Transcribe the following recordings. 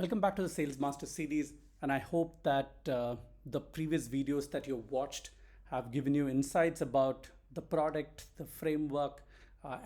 Welcome back to the Sales Master series, and I hope that the previous videos that you watched have given you insights about the product, the framework,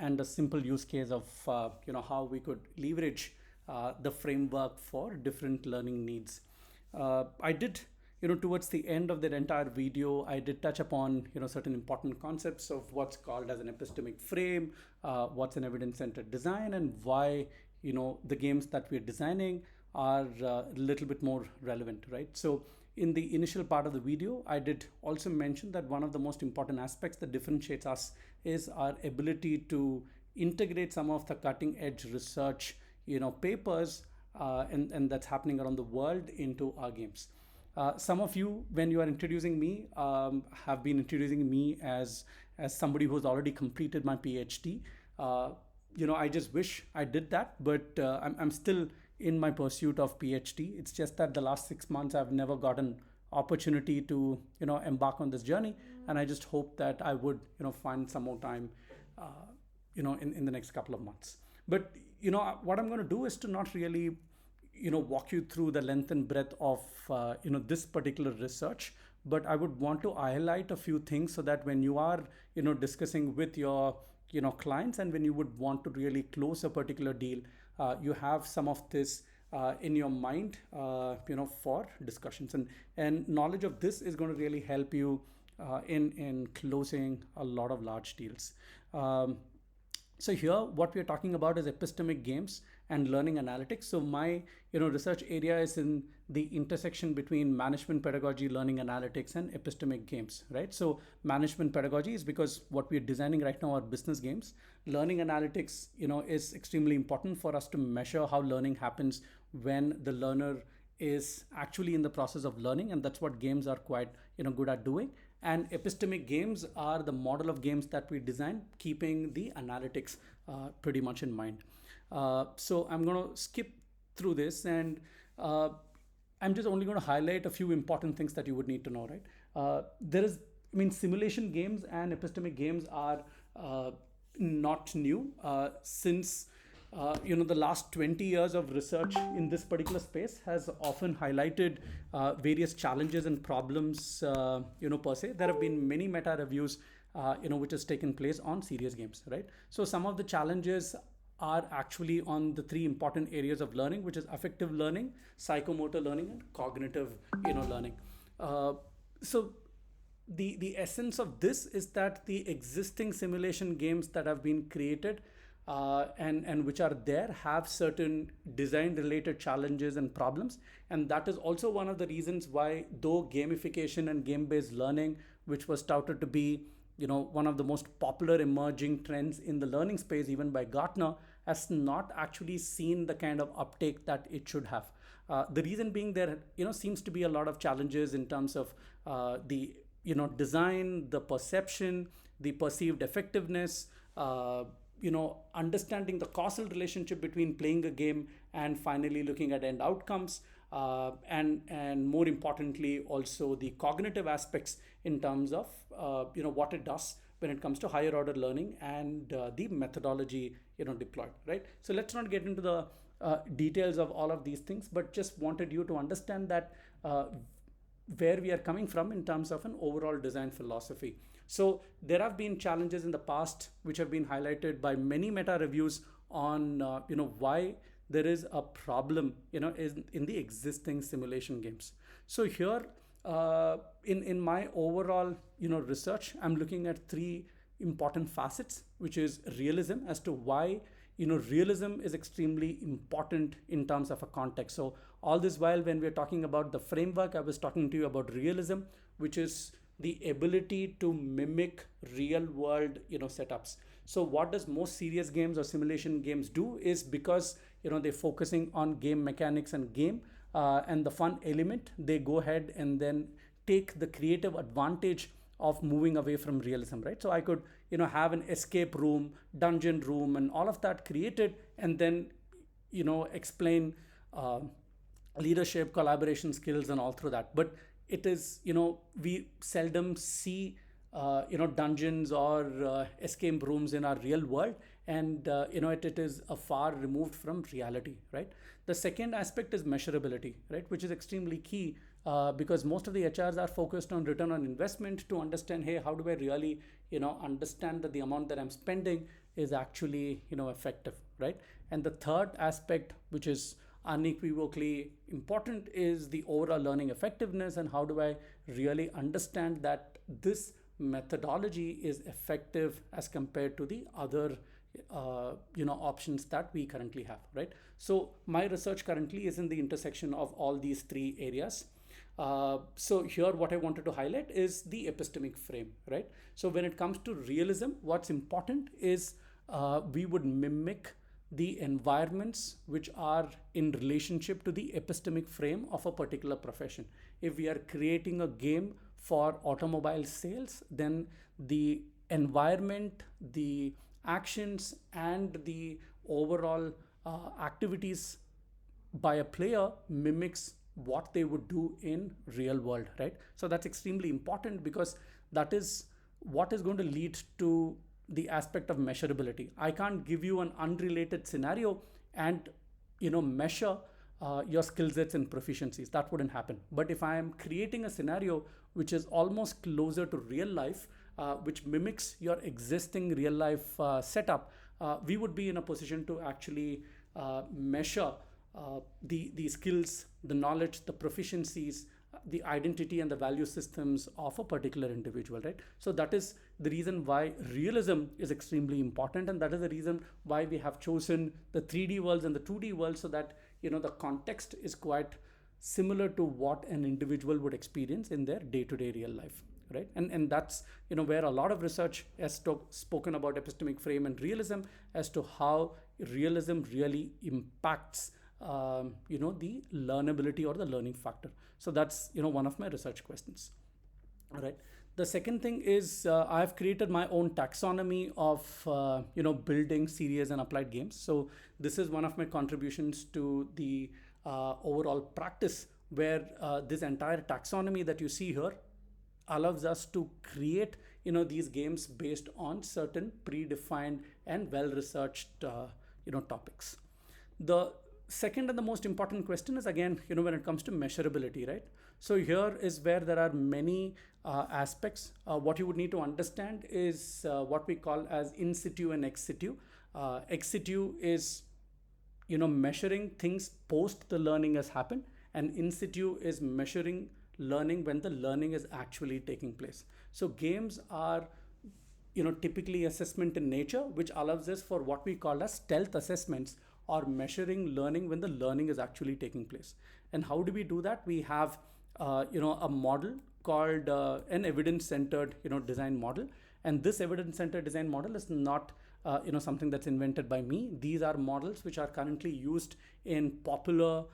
and a simple use case of how we could leverage the framework for different learning needs. I did towards the end of that entire video, I did touch upon certain important concepts of what's called as an epistemic frame, what's an evidence-centered design, and why the games that we're designing are a little bit more relevant, right? So in the initial part of the video, I did also mention that one of the most important aspects that differentiates us is our ability to integrate some of the cutting edge research papers, and that's happening around the world into our games. Some of you, when you are introducing me, have been introducing me as somebody who's already completed my PhD. I just wish I did that, but I'm still in my pursuit of PhD. It's just that the last 6 months I've never gotten opportunity to embark on this journey, and I just hope that I would find some more time in the next couple of months. But what I'm going to do is to not really walk you through the length and breadth of this particular research, but I would want to highlight a few things so that when you are discussing with your clients, and when you would want to really close a particular deal, you have some of this in your mind for discussions, and knowledge of this is going to really help you in closing a lot of large deals. So here, what we are talking about is epistemic games and learning analytics. So my research area is in the intersection between management pedagogy, learning analytics, and epistemic games, right? So management pedagogy is because what we are designing right now are business games. Learning analytics, is extremely important for us to measure how learning happens when the learner is actually in the process of learning, and that's what games are quite good at doing. And epistemic games are the model of games that we design, keeping the analytics pretty much in mind. So I'm going to skip through this, and I'm just only going to highlight a few important things that you would need to know, right? Simulation games and epistemic games are not new. Since the last 20 years of research in this particular space has often highlighted various challenges and problems, per se. There have been many meta reviews, which has taken place on serious games, right? So some of the challenges are actually on the three important areas of learning, which is affective learning, psychomotor learning, and cognitive, learning. So the essence of this is that the existing simulation games that have been created and which are there have certain design related challenges and problems, and that is also one of the reasons why, though gamification and game based learning, which was touted to be one of the most popular emerging trends in the learning space even by Gartner, has not actually seen the kind of uptake that it should have. The reason being, there seems to be a lot of challenges in terms of the design, the perception, the perceived effectiveness, understanding the causal relationship between playing a game and finally looking at end outcomes, and more importantly also the cognitive aspects in terms of what it does when it comes to higher order learning and the methodology deployed, right? So let's not get into the details of all of these things, but just wanted you to understand that where we are coming from in terms of an overall design philosophy. So there have been challenges in the past which have been highlighted by many meta reviews on why there is a problem in the existing simulation games. So here in my overall research, I'm looking at three important facets, which is realism, as to why realism is extremely important in terms of a context. So all this while, when we're talking about the framework, I was talking to you about realism, which is the ability to mimic real world setups. So what does most serious games or simulation games do is, because they're focusing on game mechanics and game and the fun element, they go ahead and then take the creative advantage of moving away from realism, right? So I could have an escape room, dungeon room, and all of that created, and then explain leadership, collaboration skills, and all through that. But it is we seldom see dungeons or escape rooms in our real world, and it is a far removed from reality, right? The second aspect is measurability, right, which is extremely key, because most of the HRs are focused on return on investment to understand, hey, how do I really understand that the amount that I'm spending is actually effective, right? And the third aspect, which is unequivocally important, is the overall learning effectiveness, and how do I really understand that this methodology is effective as compared to the other options that we currently have, right? So my research currently is in the intersection of all these three areas. So here what I wanted to highlight is the epistemic frame, right? So when it comes to realism, what's important is we would mimic the environments which are in relationship to the epistemic frame of a particular profession. If we are creating a game for automobile sales, then the environment, the actions, and the overall activities by a player mimics what they would do in real world, right? So that's extremely important, because that is what is going to lead to the aspect of measurability. I can't give you an unrelated scenario and measure your skill sets and proficiencies. That wouldn't happen. But if I am creating a scenario which is almost closer to real life, which mimics your existing real life setup, we would be in a position to actually measure the skills, the knowledge, the proficiencies, the identity and the value systems of a particular individual, right? So that is the reason why realism is extremely important, and that is the reason why we have chosen the 3D worlds and the 2D worlds, so that the context is quite similar to what an individual would experience in their day-to-day real life, right? And that's where a lot of research has spoken about epistemic frame and realism, as to how realism really impacts the learnability or the learning factor. So that's one of my research questions. All right. The second thing is I've created my own taxonomy of building serious and applied games. So this is one of my contributions to the overall practice, where this entire taxonomy that you see here allows us to create these games based on certain predefined and well-researched topics. The second and the most important question is, again, when it comes to measurability, right? So here is where there are many aspects. What you would need to understand is what we call as in situ and ex situ. Ex situ is measuring things post the learning has happened, and in situ is measuring learning when the learning is actually taking place. So games are typically assessment in nature, which allows us for what we call as stealth assessments, or measuring learning when the learning is actually taking place. And how do we do that? We have a model called an evidence-centered design model, and this evidence-centered design model is not something that's invented by me. These are models which are currently used in popular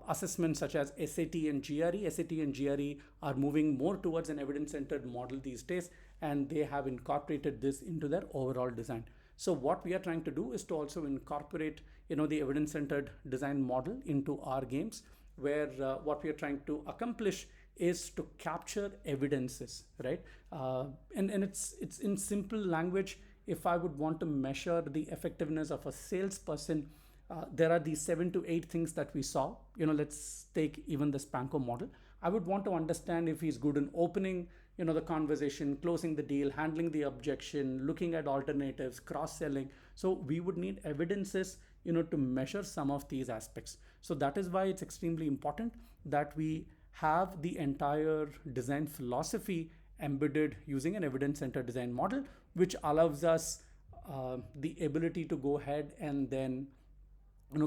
assessments such as SAT and GRE. SAT and GRE are moving more towards an evidence-centered model these days, and they have incorporated this into their overall design. So what we are trying to do is to also incorporate the evidence-centered design model into our games, where what we are trying to accomplish is to capture evidences, right? And it's in simple language. If I would want to measure the effectiveness of a salesperson, there are these 7 to 8 things that we saw. Let's take even the Spanko model. I would want to understand if he's good in opening the conversation, closing the deal, handling the objection, looking at alternatives, cross-selling. So we would need evidences to measure some of these aspects. So that is why it's extremely important that we have the entire design philosophy embedded using an evidence-centered design model, which allows us the ability to go ahead and then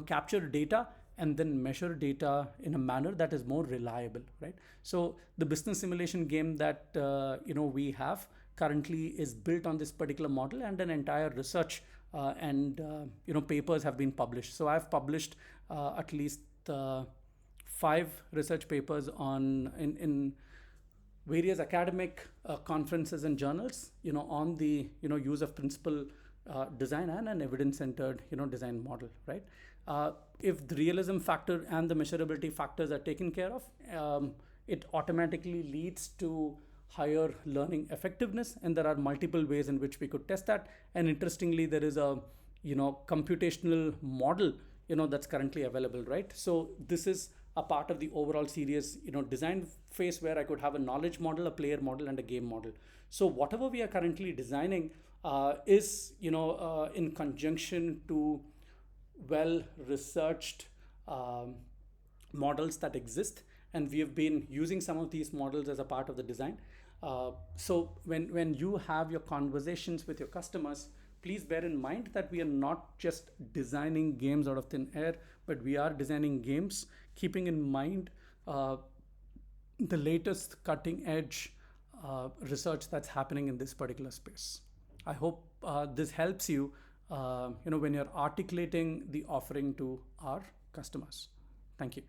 capture data and then measure data in a manner that is more reliable, right? So the business simulation game that we have currently is built on this particular model, and an entire research and papers have been published. So I've published at least 5 research papers in various academic conferences and journals, on the use of principal design and an evidence-centered design model, right? If the realism factor and the measurability factors are taken care of, it automatically leads to higher learning effectiveness, and there are multiple ways in which we could test that. And interestingly, there is a computational model that's currently available, right? So this is a part of the overall series design phase, where I could have a knowledge model, a player model, and a game model. So whatever we are currently designing is in conjunction to well researched models that exist, and we have been using some of these models as a part of the design. So when you have your conversations with your customers, please bear in mind that we are not just designing games out of thin air, but we are designing games keeping in mind the latest cutting edge research that's happening in this particular space. I hope this helps you, when you're articulating the offering to our customers. Thank you.